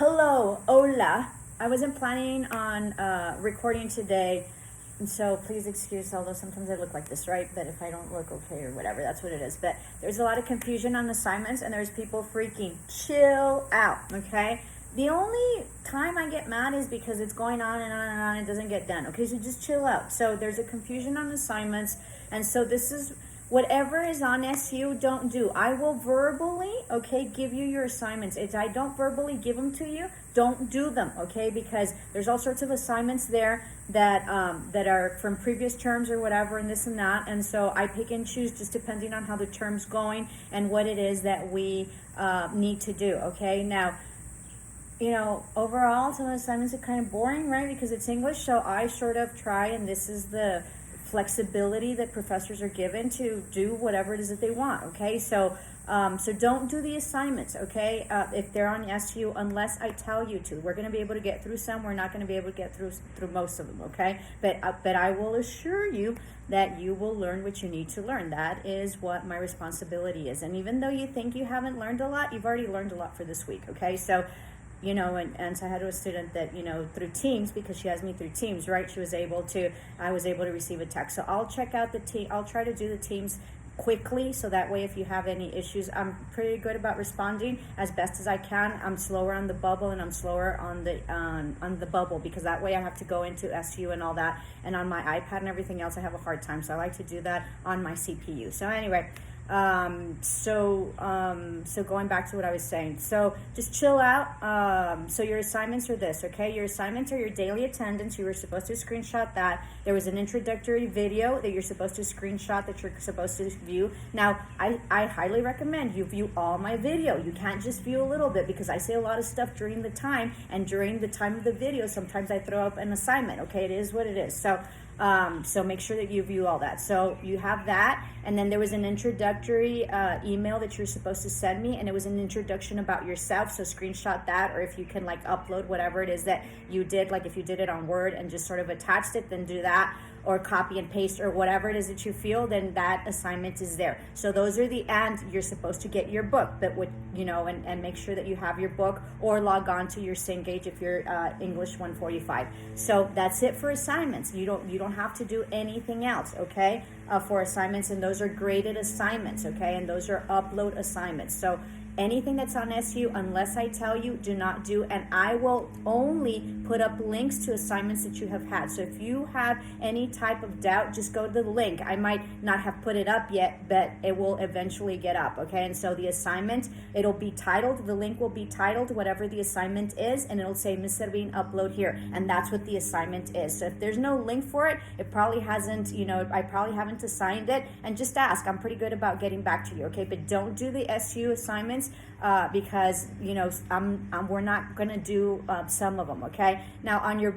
Hello, hola. I wasn't planning on recording today, and so please excuse, although sometimes I look like this, right? But if I don't look okay or whatever, that's what it is. But there's a lot of confusion on assignments, and there's people freaking chill out, okay? The only time I get mad is because it's going on and on and on, it doesn't get done, okay? So just chill out. So there's a confusion on assignments, and so this is whatever is on SU, don't do. I will verbally, okay, give you your assignments. If I don't verbally give them to you, don't do them, okay? Because there's all sorts of assignments there that that are from previous terms or whatever, and this and that. And so I pick and choose just depending on how the term's going and what it is that we need to do, okay? Now, overall, some of the assignments are kind of boring, right? Because it's English, so I sort of try, and this is the flexibility that professors are given to do whatever it is that they want, okay? So don't do the assignments, okay? If they're on SU, unless I tell you to. We're going to be able to get through some. We're not going to be able to get through most of them, okay? But I will assure you that you will learn what you need to learn. That is what my responsibility is. And even though you think you haven't learned a lot, you've already learned a lot for this week, okay? So and so I had a student that, through Teams, because she has me through Teams, right? I was able to receive a text. So I'll check out the team. I'll try to do the Teams quickly, so that way if you have any issues, I'm pretty good about responding as best as I can. I'm slower on the bubble and I'm slower on the bubble, because that way I have to go into SU and all that, and on my iPad and everything else I have a hard time, so I like to do that on my CPU. So anyway, so going back to what I was saying, so just chill out. So your assignments are this, okay? Your assignments are your daily attendance. You were supposed to screenshot that. There was an introductory video that you're supposed to screenshot, that you're supposed to view. Now, I highly recommend you view all my video. You can't just view a little bit, because I say a lot of stuff during the time, and during the time of the video, sometimes I throw up an assignment, okay? It is what it is. So make sure that you view all that. So you have that, and then there was an introductory email that you're supposed to send me, and it was an introduction about yourself. So screenshot that, or if you can upload whatever it is that you did, if you did it on Word and just sort of attached it, then do that, or copy and paste, or whatever it is that you feel, then that assignment is there. So those are and you're supposed to get your book, but and make sure that you have your book, or log on to your Cengage if you're English 145. So that's it for assignments. You don't have to do anything else, okay? For assignments, and those are graded assignments, okay? And those are upload assignments. So anything that's on SU, unless I tell you, do not do, and I will only put up links to assignments that you have had. So if you have any type of doubt, just go to the link. I might not have put it up yet, but it will eventually get up, okay? And so the assignment, it'll be titled, the link will be titled whatever the assignment is, and it'll say Ms. Servin upload here, and that's what the assignment is. So if there's no link for it, it probably hasn't, I probably haven't assigned it, and just ask. I'm pretty good about getting back to you, okay? But don't do the SU assignments, because we're not going to do some of them, okay? Now on your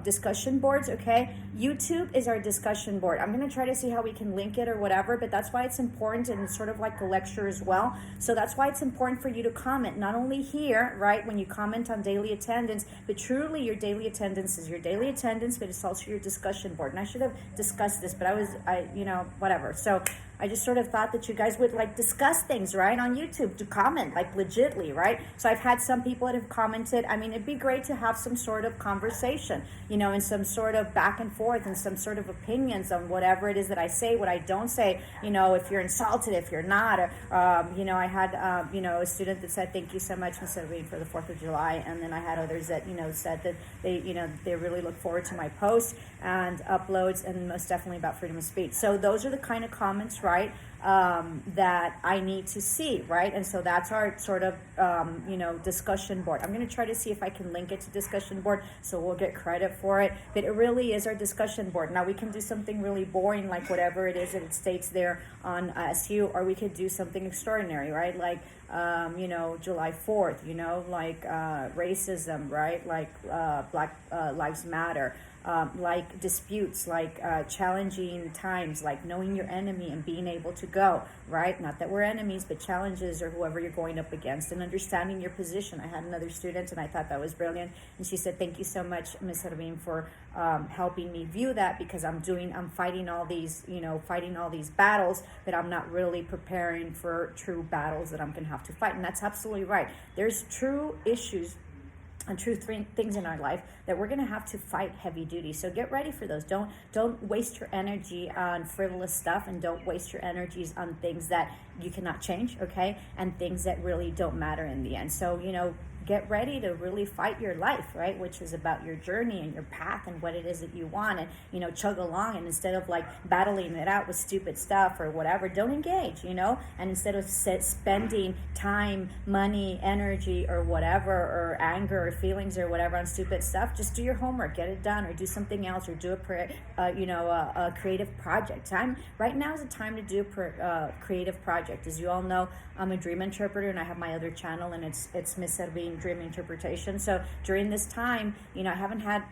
discussion boards, okay, YouTube is our discussion board. I'm going to try to see how we can link it or whatever, but that's why it's important, and it's sort of like a lecture as well. So that's why it's important for you to comment, not only here, right, when you comment on daily attendance, but truly your daily attendance is your daily attendance, but it's also your discussion board. And I should have discussed this, but whatever. So I just sort of thought that you guys would discuss things, right, on YouTube, to comment, legitly, right? So I've had some people that have commented. I mean, it'd be great to have some sort of conversation, and some sort of back and forth, and some sort of opinions on whatever it is that I say, what I don't say, if you're insulted, if you're not, or, I had, a student that said, thank you so much, Ms. Servin, for the 4th of July, and then I had others that, said that they really look forward to my posts and uploads, and most definitely about freedom of speech. So those are the kind of comments, right, that I need to see, right? And so that's our sort of, discussion board. I'm going to try to see if I can link it to discussion board, so we'll get credit for it. But it really is our discussion board. Now we can do something really boring, like whatever it is that it states there on SU, or we could do something extraordinary, right? July 4th, racism, right? Black Lives Matter. Disputes, challenging times, knowing your enemy and being able to go, right? Not that we're enemies, but challenges or whoever you're going up against, and understanding your position. I had another student, and I thought that was brilliant, and she said, thank you so much, Ms. Hervin, for helping me view that, because I'm fighting all these, fighting all these battles, but I'm not really preparing for true battles that I'm going to have to fight. And that's absolutely right. There's true issues and true things in our life that we're going to have to fight heavy duty. So get ready for those. Don't waste your energy on frivolous stuff, and don't waste your energies on things that you cannot change, okay? And things that really don't matter in the end. So, get ready to really fight your life, right? Which is about your journey and your path and what it is that you want, and, chug along. And instead of like battling it out with stupid stuff or whatever, don't engage, and instead of spending time, money, energy, or whatever, or anger or feelings or whatever on stupid stuff, just do your homework, get it done, or do something else, or do a creative project. Right now is the time to do a creative project. As you all know, I'm a dream interpreter, and I have my other channel, and it's Miss Hervin Dream Interpretation. So during this time, I haven't had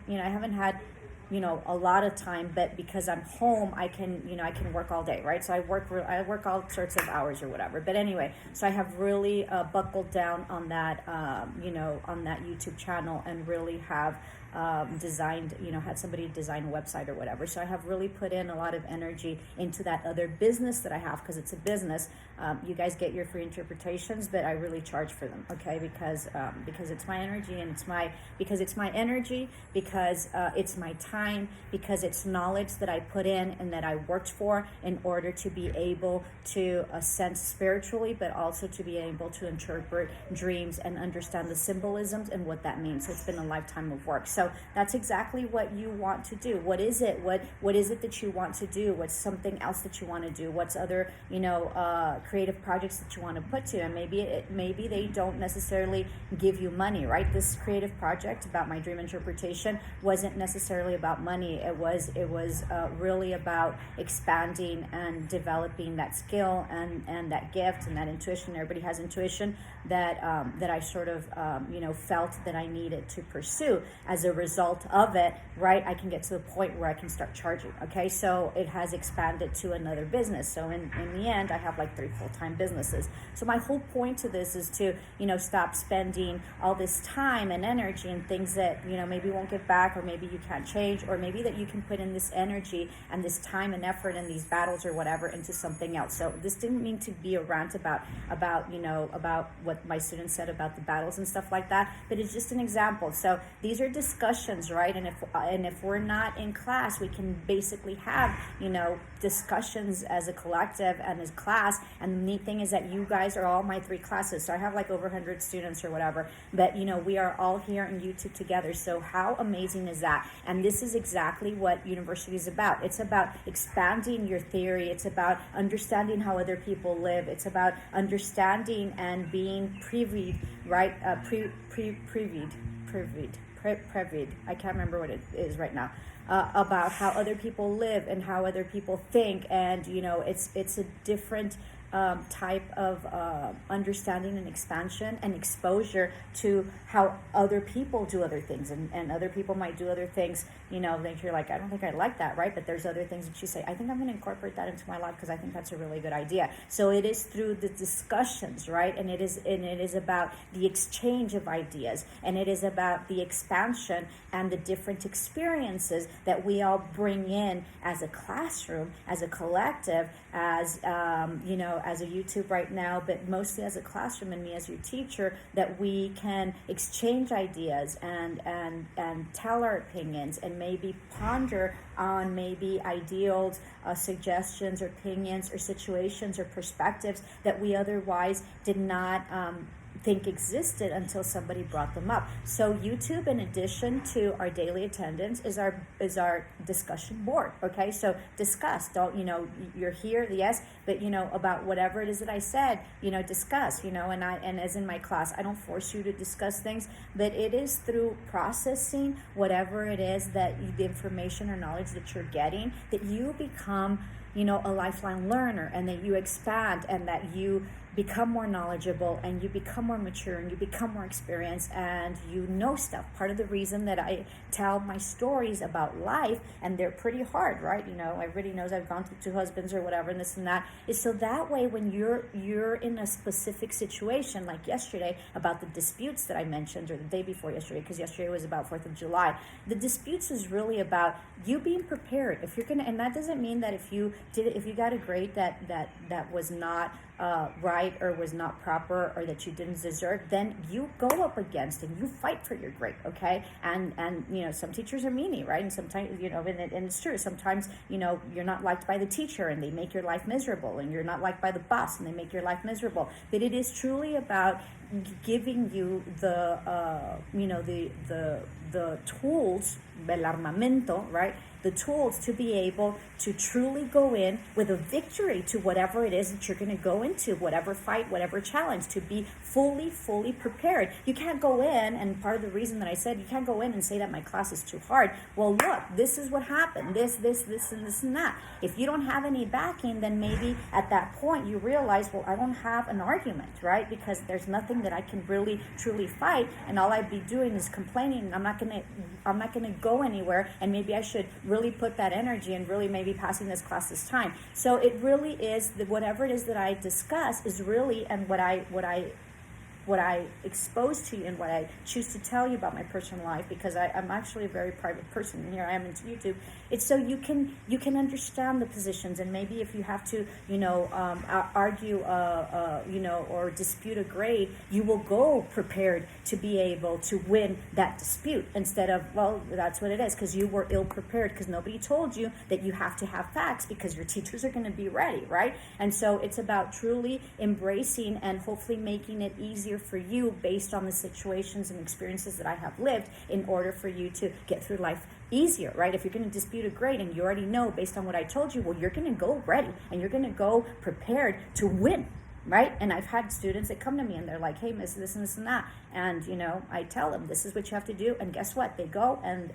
a lot of time, but because I'm home, I can work all day, right? So I work all sorts of hours or whatever. But anyway, so I have really buckled down on that, on that YouTube channel, and really have designed, had somebody design a website or whatever. So I have really put in a lot of energy into that other business that I have, because it's a business. You guys get your free interpretations, but I really charge for them, okay? Because it's my energy, and it's my energy, because it's my time, because it's knowledge that I put in and that I worked for in order to be able to ascend spiritually, but also to be able to interpret dreams and understand the symbolisms and what that means. So it's been a lifetime of work. So that's exactly what you want to do. What is it? What is it that you want to do? What's something else that you want to do? What's other, creative projects that you want to put to? And maybe they don't necessarily give you money, right? This creative project about my dream interpretation wasn't necessarily about money. It was really about expanding and developing that skill and that gift and that intuition. Everybody has intuition that I sort of felt that I needed to pursue. As a result of it, right, I can get to the point where I can start charging. Okay, so it has expanded to another business. So in the end, I have like 3 full-time businesses. So my whole point to this is to stop spending all this time and energy and things that maybe won't get back, or maybe you can't change, or maybe that you can put in this energy and this time and effort and these battles or whatever into something else. So this didn't mean to be a rant about what my students said about the battles and stuff like that, but it's just an example. So these are discussions, right? And if we're not in class, we can basically have discussions as a collective and as class. And the neat thing is that you guys are all my 3 classes, so I have like over 100 students or whatever, but we are all here in YouTube together. So how amazing is that? And this is exactly what university is about. It's about expanding your theory. It's about understanding how other people live. It's about understanding and being privy, right? Previed. I can't remember what it is right now. About how other people live and how other people think, and it's a different type of understanding and expansion and exposure to how other people do other things, and other people might do other things, that you're like, I don't think I like that, right? But there's other things that you say, I think I'm going to incorporate that into my life because I think that's a really good idea. So it is through the discussions, right? And it is about the exchange of ideas, and it is about the expansion and the different experiences that we all bring in as a classroom, as a collective, as as a YouTube right now, but mostly as a classroom, and me as your teacher, that we can exchange ideas and tell our opinions, and maybe ponder on maybe ideals, suggestions, or opinions, or situations, or perspectives that we otherwise did not think existed until somebody brought them up. So YouTube, in addition to our daily attendance, is our discussion board. Okay, so discuss. Don't you're here, yes, but about whatever it is that I said, discuss. And as in my class, I don't force you to discuss things, but it is through processing whatever it is that the information or knowledge that you're getting, that you become a lifelong learner, and that you expand, and that you become more knowledgeable, and you become more mature, and you become more experienced, and you know stuff. Part of the reason that I tell my stories about life, and they're pretty hard, right? Everybody knows I've gone through 2 husbands or whatever, and this and that, is so that way when you're in a specific situation, like yesterday about the disputes that I mentioned, or the day before yesterday, because yesterday was about 4th of July. The disputes is really about you being prepared. If you're gonna, and that doesn't mean that if you got a grade that was not right, or was not proper, or that you didn't deserve, then you go up against and you fight for your grade, okay? And some teachers are meanie, right? And sometimes, and it's true, sometimes, you're not liked by the teacher and they make your life miserable, and you're not liked by the boss and they make your life miserable. But it is truly about giving you the tools, el armamento, right? The tools to be able to truly go in with a victory to whatever it is that you're going to go into, whatever fight, whatever challenge, to be fully prepared. You can't go in, and part of the reason that I said you can't go in and say that my class is too hard. Well, look, this is what happened, this, and this and that. If you don't have any backing, then maybe at that point you realize, well, I don't have an argument, right? Because there's nothing that I can really, truly fight, and all I'd be doing is complaining, and I'm not gonna go anywhere, and maybe I should really put that energy and really maybe passing this class this time. So it really is whatever it is that I discuss is really, and what I expose to you and what I choose to tell you about my personal life, because I'm actually a very private person, and here I am into YouTube. It's so you can understand the positions, and maybe if you have to argue or dispute a grade, you will go prepared to be able to win that dispute, instead of, well, that's what it is, because you were ill prepared, because nobody told you that you have to have facts, because your teachers are going to be ready, right? And so it's about truly embracing and hopefully making it easier for you based on the situations and experiences that I have lived, in order for you to get through life easier, right? If you're going to dispute a grade and you already know based on what I told you, well, you're going to go ready and you're going to go prepared to win, right? And I've had students that come to me and they're like, hey, miss, this and this and that. And, I tell them, this is what you have to do. And guess what? They go and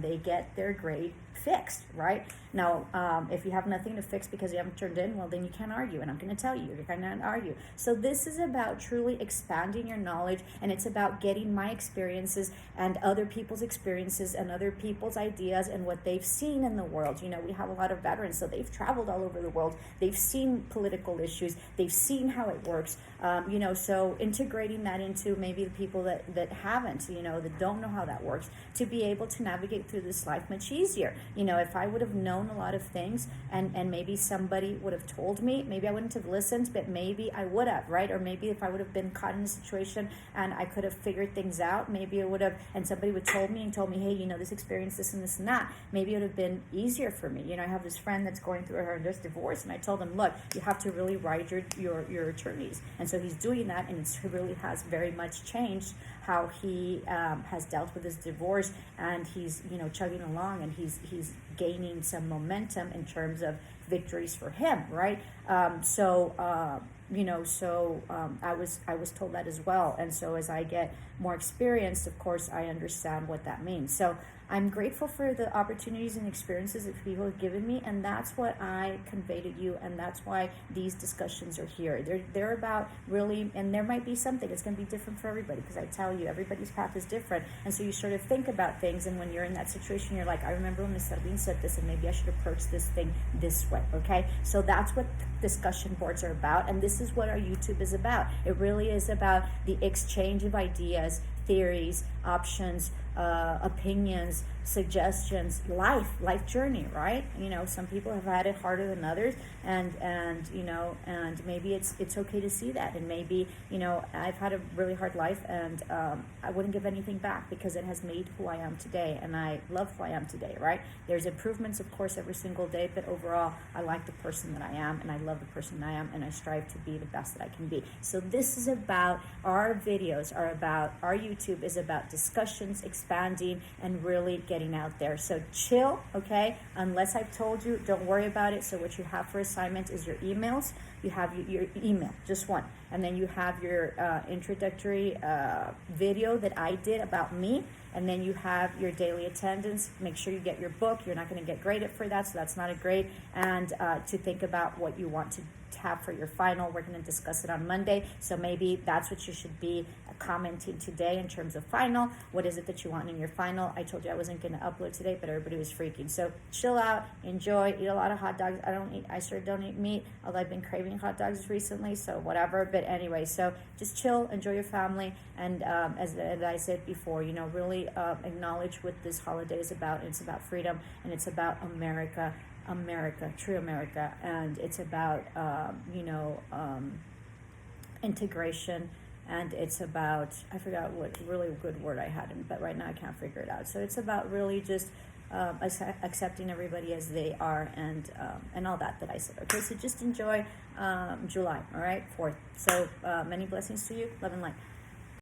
they get their grade fixed, right? Now, if you have nothing to fix because you haven't turned in, well, then you can't argue. And I'm going to tell you, you cannot argue. So this is about truly expanding your knowledge, and it's about getting my experiences and other people's experiences and other people's ideas and what they've seen in the world. We have a lot of veterans, so they've traveled all over the world. They've seen political issues. They've seen how it works. So integrating that into maybe the people that haven't, that don't know how that works, to be able to navigate through this life much easier. If I would have known a lot of things and maybe somebody would have told me, maybe I wouldn't have listened, but maybe I would have, right? Or maybe if I would have been caught in a situation and I could have figured things out, maybe it would have, and somebody would told me, hey, this experience, this and this and that, maybe it would have been easier for me. I have this friend that's going through her just divorce, and I told him, look, you have to really ride your attorneys. And so he's doing that, and it really has very much changed how he has dealt with his divorce, and he's chugging along, and he's gaining some momentum in terms of victories for him, right? I was told that as well. And so as I get more experienced, of course, I understand what that means. So I'm grateful for the opportunities and experiences that people have given me, and that's what I convey to you, and that's why these discussions are here. They're about really, and there might be something that's going to be different for everybody, because I tell you, everybody's path is different, and so you sort of think about things, and when you're in that situation, you're like, I remember when Ms. Servin said this, and maybe I should approach this thing this way, okay? So that's what discussion boards are about, and this is what our YouTube is about. It really is about the exchange of ideas, theories, options, opinions, suggestions, life journey, right? Some people have had it harder than others, and maybe it's okay to see that, and maybe I've had a really hard life, and I wouldn't give anything back, because it has made who I am today, and I love who I am today, right? There's improvements, of course, every single day, but overall, I like the person that I am, and I love the person that I am, and I strive to be the best that I can be. So this is about, our videos are about, our YouTube is about discussions, expanding, and really getting out there. So chill, okay? Unless I've told you, don't worry about it. So what you have for assignment is your emails. You have your email, just one. And then you have your introductory video that I did about me. And then you have your daily attendance. Make sure you get your book. You're not going to get graded for that, so that's not a grade. And to think about what you want have for your final. We're going to discuss it on Monday. So maybe that's what you should be commenting today in terms of final. What is it that you want in your final? I told you I wasn't going to upload today, but everybody was freaking. So chill out, enjoy, eat a lot of hot dogs. I sure don't eat meat, although I've been craving hot dogs recently, so whatever. But anyway, so just chill, enjoy your family, and as I said before, really acknowledge what this holiday is about. It's about freedom, and it's about America, true America, and it's about integration, and it's about, I forgot what really good word I had, but right now I can't figure it out. So it's about really just accepting everybody as they are, and all that I said. Okay, so just enjoy July, all right, 4th. So many blessings to you, love and light.